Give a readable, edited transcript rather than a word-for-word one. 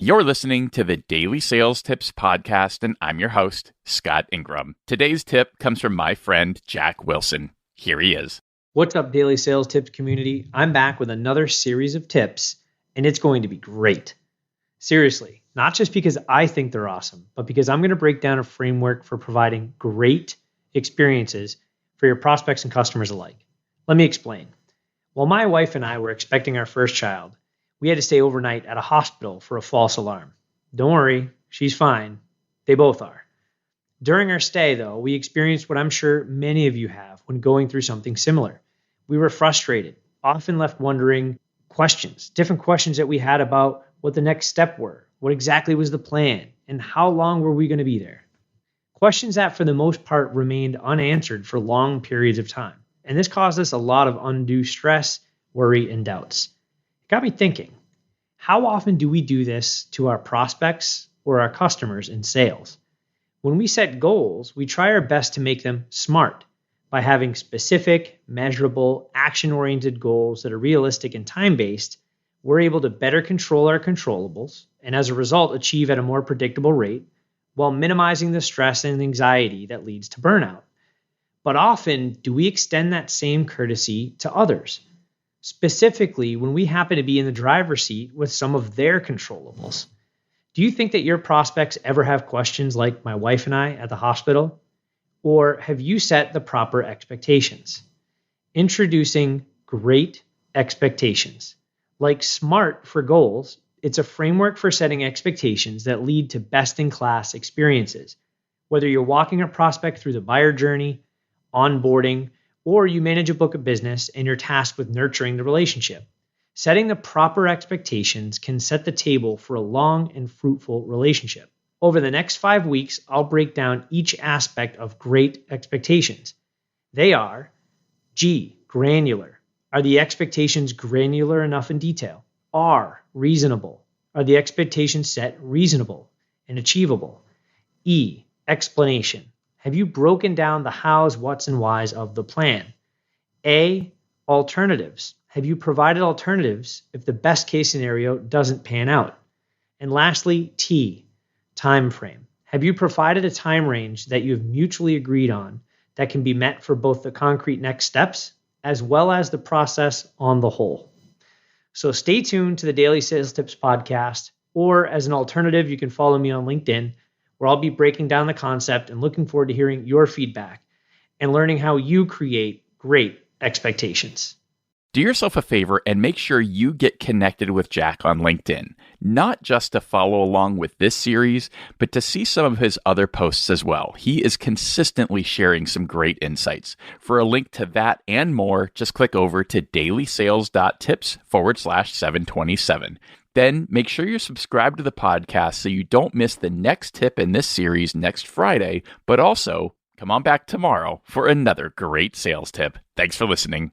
You're listening to the Daily Sales Tips Podcast, and I'm your host, Scott Ingram. Today's tip comes from my friend, Jack Wilson. Here he is. What's up, Daily Sales Tips community? I'm back with another series of tips, and it's going to be great. Seriously, not just because I think they're awesome, but because I'm going to break down a framework for providing great experiences for your prospects and customers alike. Let me explain. While my wife and I were expecting our first child, we had to stay overnight at a hospital for a false alarm. Don't worry, she's fine. They both are. During our stay, though, we experienced what I'm sure many of you have when going through something similar. We were frustrated, often left wondering different questions that we had about what the next step were, what exactly was the plan, and how long were we going to be there. Questions that, for the most part, remained unanswered for long periods of time. And this caused us a lot of undue stress, worry, and doubts. Got me thinking, how often do we do this to our prospects or our customers in sales? When we set goals, we try our best to make them SMART by having specific, measurable, action-oriented goals that are realistic and time-based. We're able to better control our controllables and as a result achieve at a more predictable rate while minimizing the stress and anxiety that leads to burnout. But often, do we extend that same courtesy to others? Specifically, when we happen to be in the driver's seat with some of their controllables. Do you think that your prospects ever have questions like my wife and I at the hospital? Or have you set the proper expectations? Introducing great expectations. Like SMART for goals, it's a framework for setting expectations that lead to best-in-class experiences. Whether you're walking a prospect through the buyer journey, onboarding, or you manage a book of business and you're tasked with nurturing the relationship. Setting the proper expectations can set the table for a long and fruitful relationship. Over the next 5 weeks, I'll break down each aspect of great expectations. They are G, granular. Are the expectations granular enough in detail? R, reasonable. Are the expectations set reasonable and achievable? E, explanation. Have you broken down the hows, whats, and whys of the plan? A, alternatives. Have you provided alternatives if the best case scenario doesn't pan out? And lastly, T, time frame. Have you provided a time range that you have mutually agreed on that can be met for both the concrete next steps as well as the process on the whole? So stay tuned to the Daily Sales Tips Podcast, or as an alternative, you can follow me on LinkedIn, where I'll be breaking down the concept and looking forward to hearing your feedback and learning how you create great expectations. Do yourself a favor and make sure you get connected with Jack on LinkedIn, not just to follow along with this series, but to see some of his other posts as well. He is consistently sharing some great insights. For a link to that and more, just click over to dailysales.tips/727. Then make sure you're subscribed to the podcast so you don't miss the next tip in this series next Friday, but also come on back tomorrow for another great sales tip. Thanks for listening.